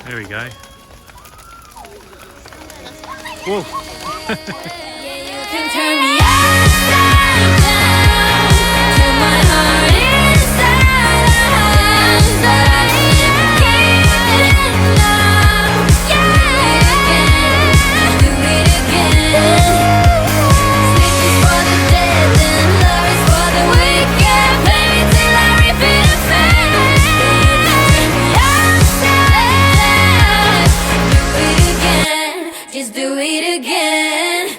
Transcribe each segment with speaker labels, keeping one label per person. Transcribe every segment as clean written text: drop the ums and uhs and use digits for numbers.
Speaker 1: There we go. Whoa.
Speaker 2: Just do it again.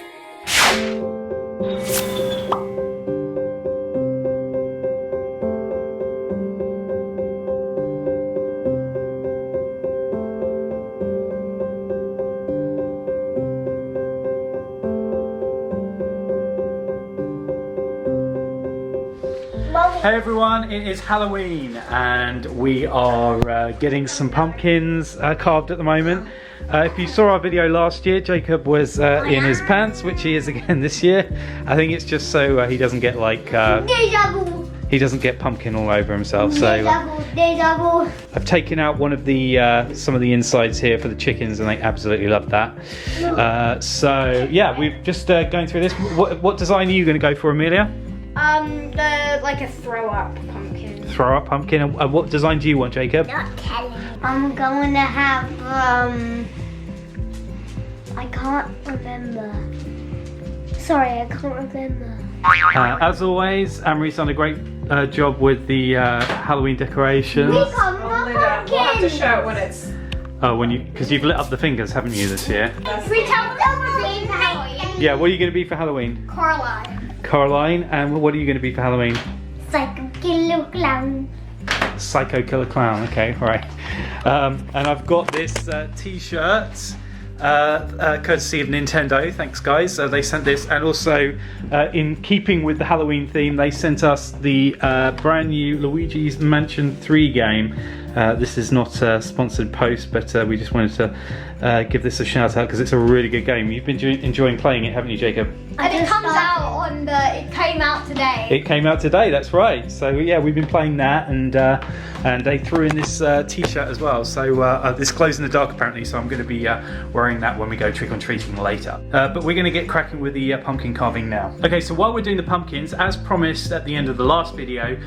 Speaker 1: Hey everyone, it is Halloween and we are getting some pumpkins carved at the moment. If you saw our video last year, Jacob was in his pants, which he is again this year. I think it's just so he doesn't get like he doesn't get pumpkin all over himself. So I've taken out one of the some of the insides here for the chickens, and they absolutely love that. So yeah, we've just going through this. What design are you going to go for, Amelia?
Speaker 3: Like a throw up pumpkin.
Speaker 1: Throw up pumpkin. And what design do you want, Jacob?
Speaker 3: Not telling me. I'm going to have I can't remember. Sorry, I can't remember.
Speaker 1: As always, Amory's done a great job with the Halloween decorations.
Speaker 3: We got more pumpkins.
Speaker 4: We'll have to show it when it's.
Speaker 1: Oh, because you've lit up the fingers, haven't you, this year?
Speaker 3: We tell them we're being for Halloween.
Speaker 1: Yeah. What are you going to be for Halloween?
Speaker 3: Coraline.
Speaker 1: Caroline. And what are you going to be for Halloween?
Speaker 3: Psycho killer clown.
Speaker 1: Psycho Killer Clown. Okay, all right. And I've got this T-shirt, courtesy of Nintendo. Thanks, guys. They sent this, and also in keeping with the Halloween theme, they sent us the brand new Luigi's Mansion 3 game. This is not a sponsored post, but we just wanted to give this a shout out because it's a really good game. You've been enjoying playing it, haven't you, Jacob?
Speaker 3: And it comes out on it came out today.
Speaker 1: It came out today, that's right. So yeah, we've been playing that, and they threw in this T-shirt as well. So this glows in the dark apparently, so I'm going to be wearing that when we go trick-or-treating later. But we're going to get cracking with the pumpkin carving now. Okay, so while we're doing the pumpkins, as promised at the end of the last video,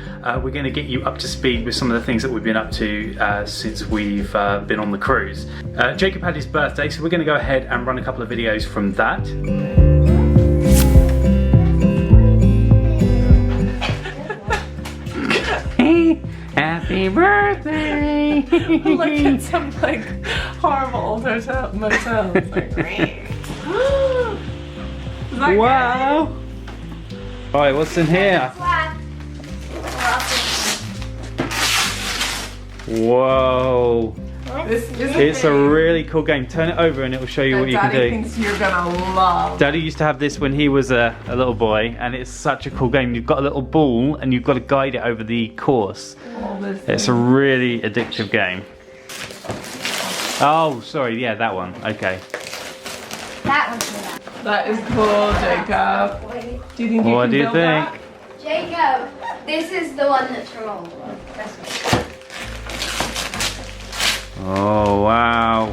Speaker 1: we're going to get you up to speed with some of the things that we've been up to since we've been on the cruise. Jacob had his birthday, so we're going to go ahead and run a couple of videos from that. Happy birthday!
Speaker 4: Look at some like horrible old motel. It's like,
Speaker 1: wow! Alright, what's in here? Whoa! It's a really cool game. Turn it over and it will show you what you can do.
Speaker 4: Daddy thinks you're gonna love.
Speaker 1: Daddy used to have this when he was a little boy, and it's such a cool game. You've got a little ball and you've got to guide it over the course. It's a really addictive game. Oh, sorry, yeah, that one. Okay.
Speaker 3: That one's for that.
Speaker 4: That is cool, Jacob. Do you think you
Speaker 1: What
Speaker 4: can
Speaker 1: do you
Speaker 4: build
Speaker 1: think?
Speaker 4: that?
Speaker 3: Jacob, this is the one that's from old one. This one.
Speaker 1: Oh, wow.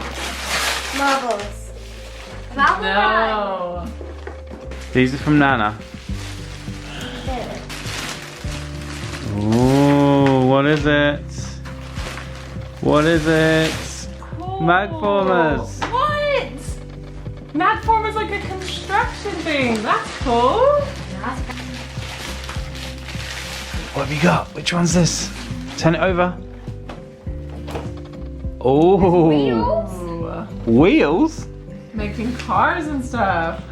Speaker 3: Marbles.
Speaker 4: No.
Speaker 1: These are from Nana. Oh, what is it? What is it?
Speaker 4: Cool.
Speaker 1: Magformers.
Speaker 4: What? Magformers like a construction thing. That's cool.
Speaker 1: What have you got? Which one's this? Turn it over. Oh.
Speaker 4: Ooh.
Speaker 1: Wheels?
Speaker 4: Making cars and stuff.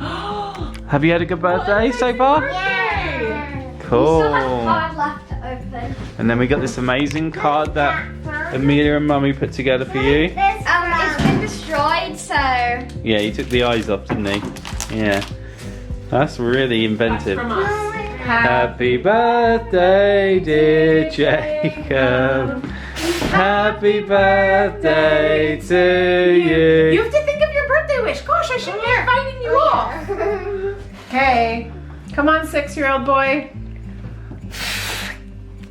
Speaker 1: Have you had a good birthday so far?
Speaker 4: Yay!
Speaker 1: Cool.
Speaker 3: We still have a card left to open.
Speaker 1: And then we got this amazing card that Amelia and Mummy put together for you.
Speaker 3: It's been destroyed, so.
Speaker 1: Yeah, he took the eyes off, didn't he? Yeah. That's really inventive.
Speaker 4: That's from us.
Speaker 1: Happy birthday, dear Jacob. Happy birthday to you.
Speaker 4: You have to think of your birthday wish. Gosh, I shouldn't be inviting you off. Okay. Come on, 6-year-old boy.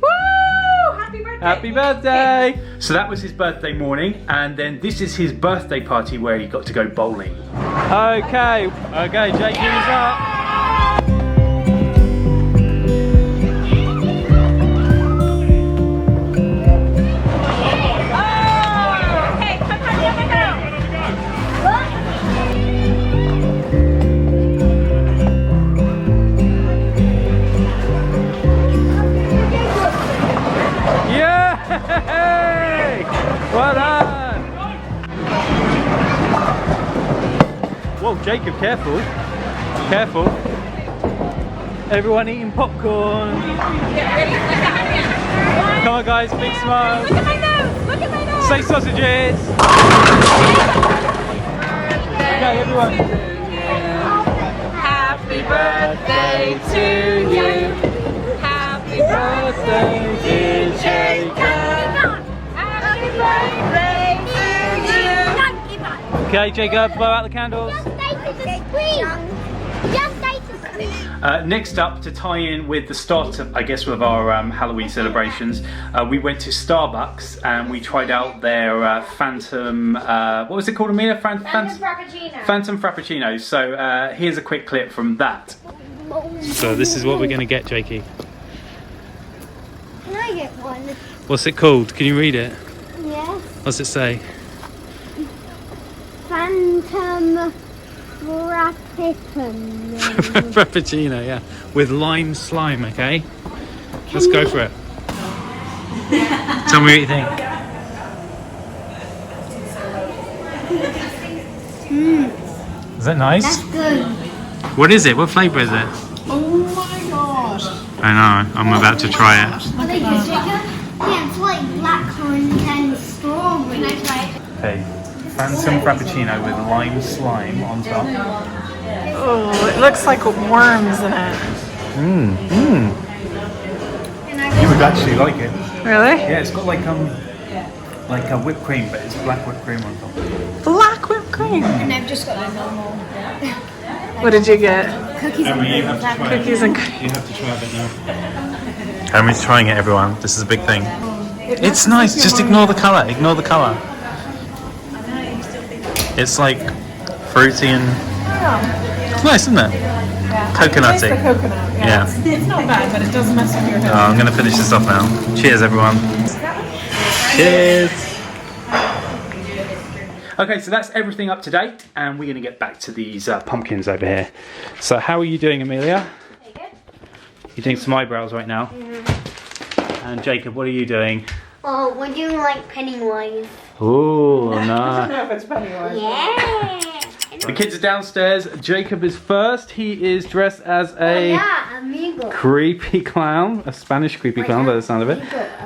Speaker 4: Woo! Happy birthday.
Speaker 1: Happy birthday! So that was his birthday morning, and then this is his birthday party where he got to go bowling. Okay, Jake, who's up? Yay! Well done! Whoa, Jacob, careful. Careful. Everyone eating popcorn. Come on guys, big smile.
Speaker 4: Look at my nose! Look at my nose!
Speaker 1: Say sausages! Okay, everyone.
Speaker 4: Happy birthday to you! Happy birthday, dear Jacob! Happy birthday to you!
Speaker 1: Okay, Jacob, blow out the candles. Next up, to tie in with the start of, I guess, with our Halloween celebrations, we went to Starbucks and we tried out their Phantom, what was it called, Amelia?
Speaker 3: Phantom Frappuccino.
Speaker 1: Phantom Frappuccino. So here's a quick clip from that. So this is what we're going to get, Jakey.
Speaker 3: Can I get one?
Speaker 1: What's it called? Can you read it?
Speaker 3: Yes.
Speaker 1: What's it say?
Speaker 3: Phantom Frappuccino.
Speaker 1: Frappuccino, yeah. With lime slime, okay? Let's go for it. Tell me what you think. Is that nice?
Speaker 3: That's good.
Speaker 1: What is it? What flavour is it?
Speaker 4: Oh my gosh!
Speaker 1: I know, I'm about to try it.
Speaker 3: What is it, Jacob? Yeah, it's like blackcurrant and strawberry. Can I try it?
Speaker 1: Okay, Phantom Frappuccino with lime slime on top.
Speaker 4: Oh, it looks like worms in it.
Speaker 1: You would actually like it.
Speaker 4: Really?
Speaker 1: Yeah, it's got like a whipped cream, but it's black whipped cream on top.
Speaker 4: Black whipped cream.
Speaker 3: And I've just got a normal.
Speaker 4: What did you get?
Speaker 3: Cookies and
Speaker 1: you have to try
Speaker 4: Cookies and cream.
Speaker 1: You have to try it now. Henry's trying it, everyone. This is a big thing. It's nice. Just ignore the colour. Ignore the colour. It's like fruity and it's nice, isn't it?
Speaker 4: Yeah.
Speaker 1: Coconutty.
Speaker 4: It's the coconut.
Speaker 1: Yeah.
Speaker 4: It's not bad, but it does mess with your head.
Speaker 1: I'm going to finish this off now. Cheers, everyone. Cheers. Okay, so that's everything up to date, and we're going to get back to these pumpkins over here. So how are you doing, Amelia? You're doing some eyebrows right now. And Jacob, what are you doing?
Speaker 3: Oh, we're doing like Pennywise.
Speaker 1: Ooh,
Speaker 4: I don't
Speaker 1: nice.
Speaker 4: know if it's Pennywise.
Speaker 3: Yeah.
Speaker 1: The kids are downstairs. Jacob is first. He is dressed as a
Speaker 3: Yeah, amigo.
Speaker 1: creepy clown, a Spanish creepy clown by the sound of it.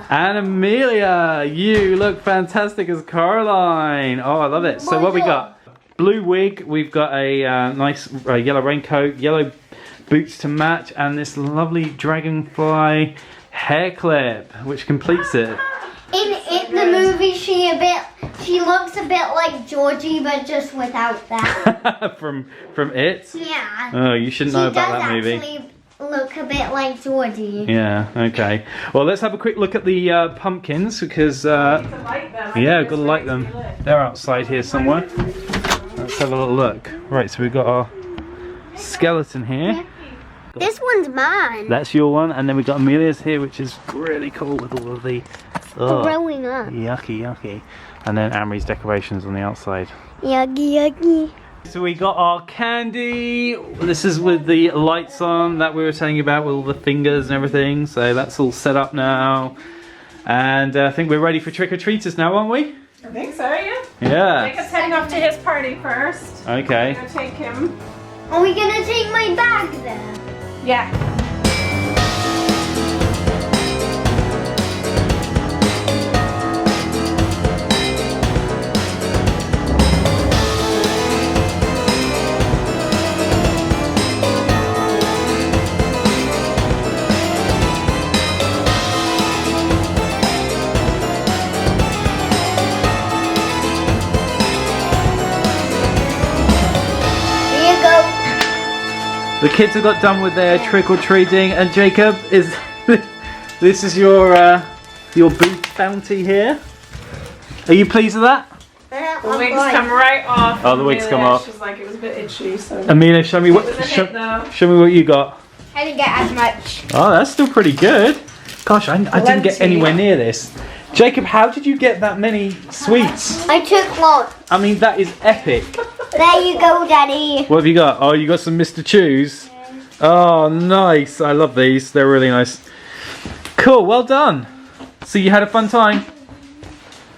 Speaker 1: And Amelia, you look fantastic as Caroline. Oh, I love it. So what we got? Blue wig. We've got a nice yellow raincoat, yellow boots to match, and this lovely dragonfly hair clip, which completes it.
Speaker 3: In the movie, she looks a bit like Georgie, but just without that.
Speaker 1: from It.
Speaker 3: Yeah.
Speaker 1: Oh, you shouldn't know about that movie.
Speaker 3: She does actually look a bit like Georgie.
Speaker 1: Yeah. Okay. Well, let's have a quick look at the pumpkins because yeah, I've got to light them. They're outside here somewhere. Let's have a little look. Right. So we've got our skeleton here.
Speaker 3: This one's mine.
Speaker 1: That's your one, and then we've got Amelia's here, which is really cool with all of the
Speaker 3: Growing up.
Speaker 1: yucky, and then Amory's decorations on the outside.
Speaker 3: Yucky.
Speaker 1: So we got our candy. This is with the lights on that we were telling you about, with all the fingers and everything. So that's all set up now, and I think we're ready for trick-or-treaters now, aren't we?
Speaker 4: I think so, yeah.
Speaker 1: Yeah.
Speaker 4: Jacob's heading off to his party first.
Speaker 1: Okay.
Speaker 4: I'm gonna take him.
Speaker 3: Are we gonna take my bag there?
Speaker 4: Yeah.
Speaker 1: The kids have got done with their trick-or-treating, and Jacob is this is your your booth bounty here. Are you pleased with that?
Speaker 4: The wigs come right off.
Speaker 1: Oh, the wigs come off.
Speaker 4: She's like, it was a bit itchy, so.
Speaker 1: Amelia, show me what.
Speaker 4: It was a hit, though.
Speaker 1: Show me what you got.
Speaker 3: I didn't get as much.
Speaker 1: Oh, that's still pretty good. Gosh, I didn't get anywhere near this. Jacob, how did you get that many sweets?
Speaker 3: I took lots.
Speaker 1: I mean, that is epic.
Speaker 3: There you go, Daddy.
Speaker 1: What have you got? Oh, you got some Mr. Chews. Oh, nice. I love these. They're really nice. Cool, well done. So you had a fun time?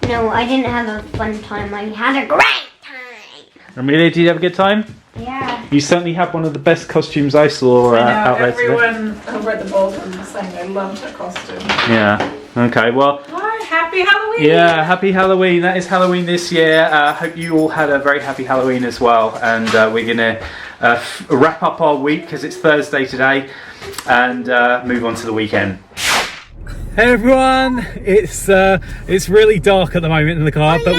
Speaker 3: No, I didn't have a fun time. I had a great time.
Speaker 1: Amelia, did you have a good time?
Speaker 3: Yeah.
Speaker 1: You certainly had one of the best costumes I saw
Speaker 4: I know,
Speaker 1: out there today.
Speaker 4: everyone over at the ballroom was saying they loved her costume.
Speaker 1: Yeah. Okay, well.
Speaker 4: Hi, happy Halloween!
Speaker 1: Yeah, happy Halloween. That is Halloween this year. Hope you all had a very happy Halloween as well. And we're going to wrap up our week because it's Thursday today and move on to the weekend. Hey everyone, it's really dark at the moment in the car, but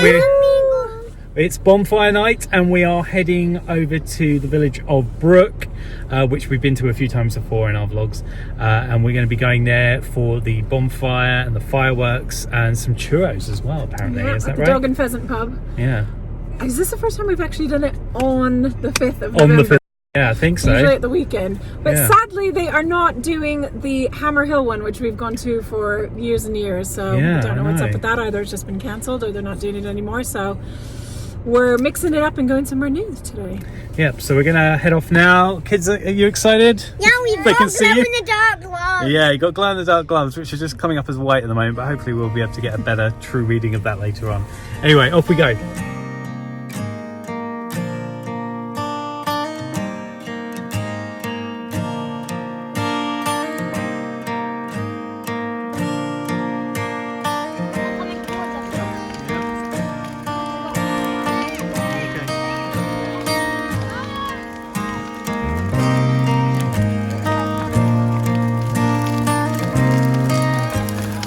Speaker 1: it's bonfire night and we are heading over to the village of Brook, which we've been to a few times before in our vlogs, and we're going to be going there for the bonfire and the fireworks and some churros as well, apparently.
Speaker 5: Yeah,
Speaker 1: is that
Speaker 5: at the
Speaker 1: right?
Speaker 5: Dog and Pheasant Pub.
Speaker 1: Yeah.
Speaker 5: Is this the first time we've actually done it on the 5th of November?
Speaker 1: On the 5th. Yeah, I think so.
Speaker 5: Usually at the weekend. But
Speaker 1: Yeah.
Speaker 5: sadly, they are not doing the Hammer Hill one, which we've gone to for years and years. So
Speaker 1: Yeah,
Speaker 5: I don't know what's
Speaker 1: I
Speaker 5: up
Speaker 1: know.
Speaker 5: with that. Either it's just been cancelled or they're not doing it anymore. So we're mixing it up and going somewhere new today.
Speaker 1: Yep, so we're going to head off now. Kids, are you excited?
Speaker 3: Yeah, we've
Speaker 1: They
Speaker 3: got
Speaker 1: can see
Speaker 3: glow
Speaker 1: you.
Speaker 3: in the dark gloves.
Speaker 1: Yeah, you got glow in the dark gloves, which are just coming up as white at the moment, but hopefully we'll be able to get a better true reading of that later on. Anyway, off we go.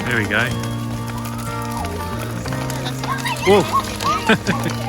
Speaker 1: There we go. Whoa.